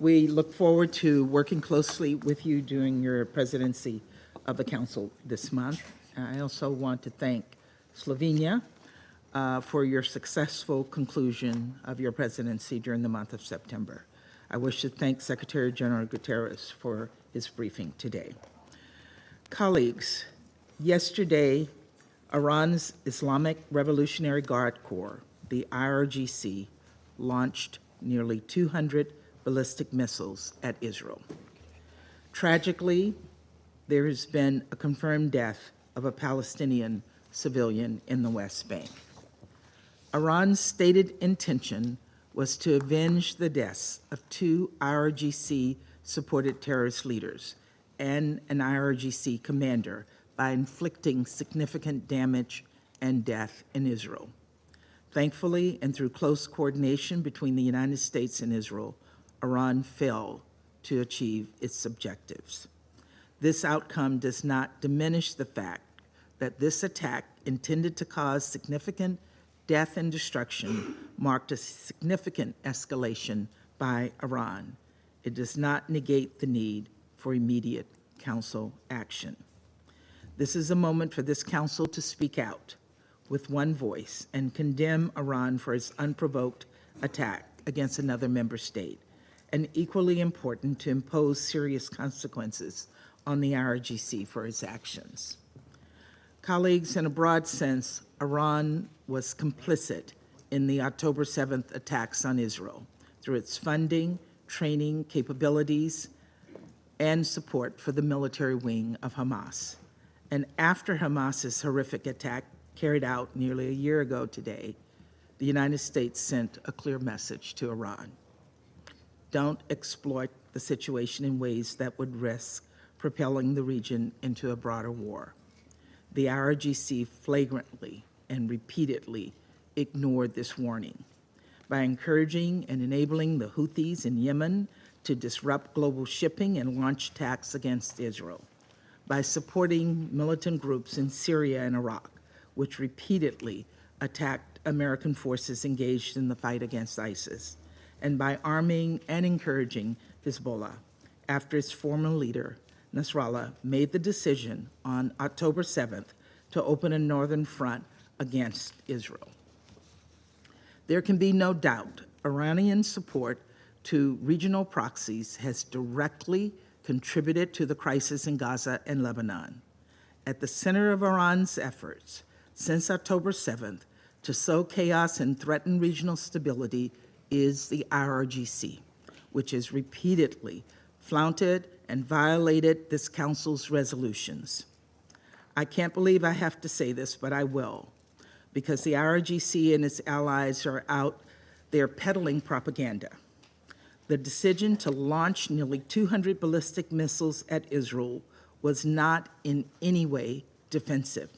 We look forward to working closely with you during your presidency of the Council this month. I also want to thank Slovenia for your successful conclusion of your presidency during the month of September. I wish to thank Secretary General Guterres for his briefing today. Colleagues, yesterday, Iran's Islamic Revolutionary Guard Corps, the IRGC, launched nearly 200 ballistic missiles at Israel. Tragically, there has been a confirmed death of a Palestinian civilian in the West Bank. Iran's stated intention was to avenge the deaths of 2 IRGC-supported terrorist leaders and an IRGC commander by inflicting significant damage and death in Israel. Thankfully, and through close coordination between the United States and Israel, Iran failed to achieve its objectives. This outcome does not diminish the fact that this attack, intended to cause significant death and destruction, marked a significant escalation by Iran. It does not negate the need for immediate Council action. This is a moment for this Council to speak out with one voice and condemn Iran for its unprovoked attack against another member state, and equally important, to impose serious consequences on the IRGC for its actions. Colleagues, in a broad sense, Iran was complicit in the October 7th attacks on Israel through its funding, training, capabilities, and support for the military wing of Hamas. And after Hamas's horrific attack carried out nearly a year ago today, the United States sent a clear message to Iran. Don't exploit the situation in ways that would risk propelling the region into a broader war. The IRGC flagrantly and repeatedly ignored this warning by encouraging and enabling the Houthis in Yemen to disrupt global shipping and launch attacks against Israel, by supporting militant groups in Syria and Iraq, which repeatedly attacked American forces engaged in the fight against ISIS, and by arming and encouraging Hezbollah after its former leader, Nasrallah, made the decision on October 7th to open a northern front against Israel. There can be no doubt Iranian support to regional proxies has directly contributed to the crisis in Gaza and Lebanon. At the center of Iran's efforts since October 7th to sow chaos and threaten regional stability is the IRGC, which has repeatedly flouted and violated this Council's resolutions. I can't believe I have to say this, but I will, because the IRGC and its allies are out there peddling propaganda. The decision to launch nearly 200 ballistic missiles at Israel was not in any way defensive.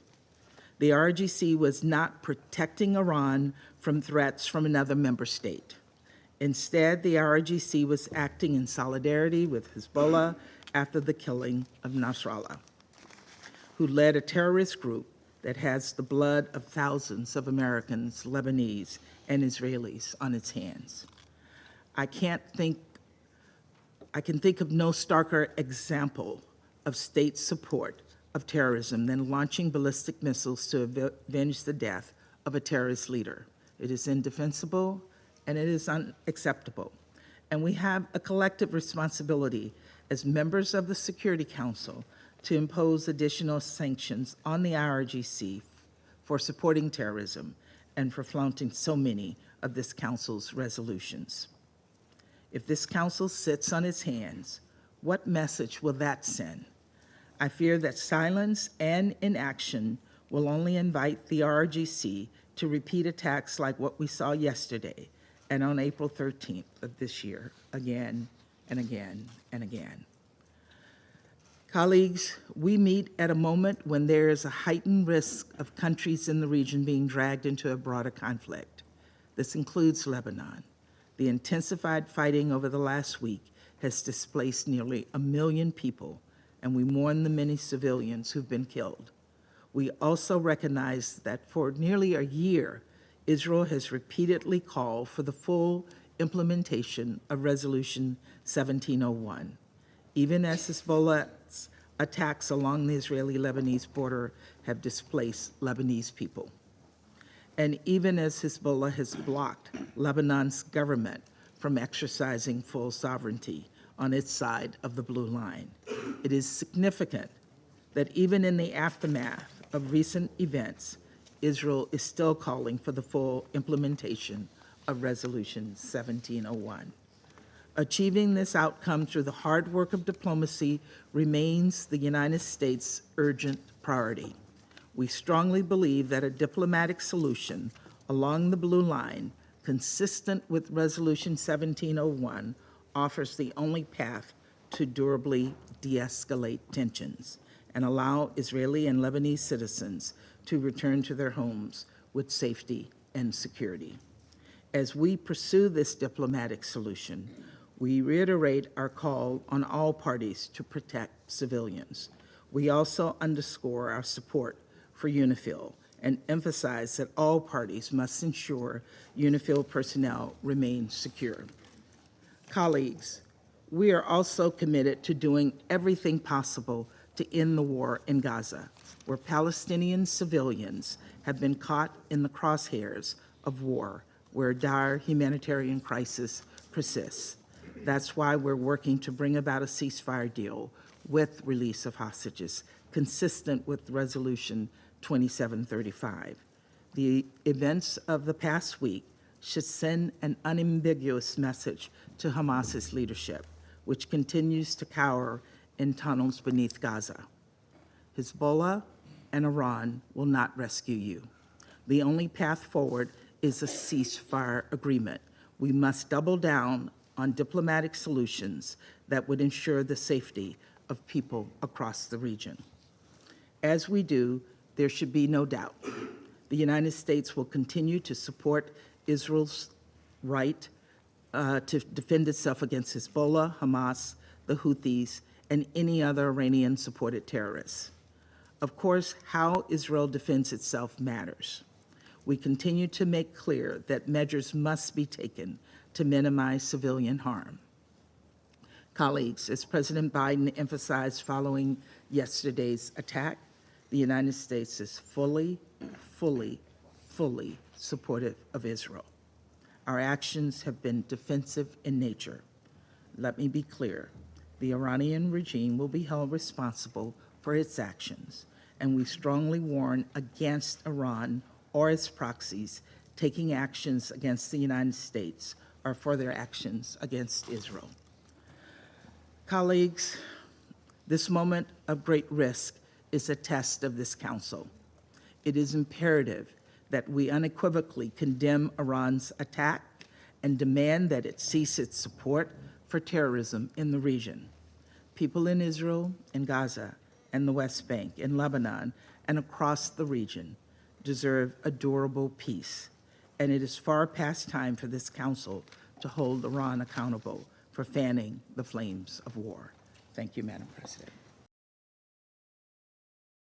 The IRGC was not protecting Iran from threats from another member state. Instead, the IRGC was acting in solidarity with Hezbollah after the killing of Nasrallah, who led a terrorist group that has the blood of thousands of Americans, Lebanese, and Israelis on its hands. I can think of no starker example of state support of terrorism than launching ballistic missiles to avenge the death of a terrorist leader. It is indefensible and it is unacceptable. And we have a collective responsibility as members of the Security Council to impose additional sanctions on the IRGC for supporting terrorism and for flaunting so many of this Council's resolutions. If this Council sits on its hands, what message will that send? I fear that silence and inaction will only invite the IRGC to repeat attacks like what we saw yesterday and on April 13th of this year, again and again and again. Colleagues, we meet at a moment when there is a heightened risk of countries in the region being dragged into a broader conflict. This includes Lebanon. The intensified fighting over the last week has displaced nearly 1 million people, and we mourn the many civilians who've been killed. We also recognize that for nearly a year, Israel has repeatedly called for the full implementation of Resolution 1701, even as Hezbollah's attacks along the Israeli-Lebanese border have displaced Lebanese people. And even as Hezbollah has blocked Lebanon's government from exercising full sovereignty on its side of the Blue Line, it is significant that even in the aftermath of recent events, Israel is still calling for the full implementation of Resolution 1701. Achieving this outcome through the hard work of diplomacy remains the United States' urgent priority. We strongly believe that a diplomatic solution along the Blue Line, consistent with Resolution 1701, offers the only path to durably de-escalate tensions and allow Israeli and Lebanese citizens to return to their homes with safety and security. As we pursue this diplomatic solution, we reiterate our call on all parties to protect civilians. We also underscore our support for UNIFIL and emphasize that all parties must ensure UNIFIL personnel remain secure. Colleagues, we are also committed to doing everything possible to end the war in Gaza, where Palestinian civilians have been caught in the crosshairs of war, where dire humanitarian crisis persists. That's why we're working to bring about a ceasefire deal with release of hostages, consistent with Resolution 2735. The events of the past week should send an unambiguous message to Hamas's leadership, which continues to cower in tunnels beneath Gaza. Hezbollah and Iran will not rescue you. The only path forward is a ceasefire agreement. We must double down on diplomatic solutions that would ensure the safety of people across the region. As we do, there should be no doubt. The United States will continue to support Israel's right to defend itself against Hezbollah, Hamas, the Houthis, and any other Iranian-supported terrorists. Of course, how Israel defends itself matters. We continue to make clear that measures must be taken to minimize civilian harm. Colleagues, as President Biden emphasized following yesterday's attack, the United States is fully supportive of Israel. Our actions have been defensive in nature. Let me be clear. The Iranian regime will be held responsible for its actions, and we strongly warn against Iran or its proxies taking actions against the United States or for their actions against Israel. Colleagues, this moment of great risk is a test of this Council. It is imperative that we unequivocally condemn Iran's attack and demand that it cease its support for terrorism in the region. People in Israel, in Gaza, and the West Bank, in Lebanon, and across the region deserve a durable peace, and it is far past time for this Council to hold Iran accountable for fanning the flames of war. Thank you, Madam President.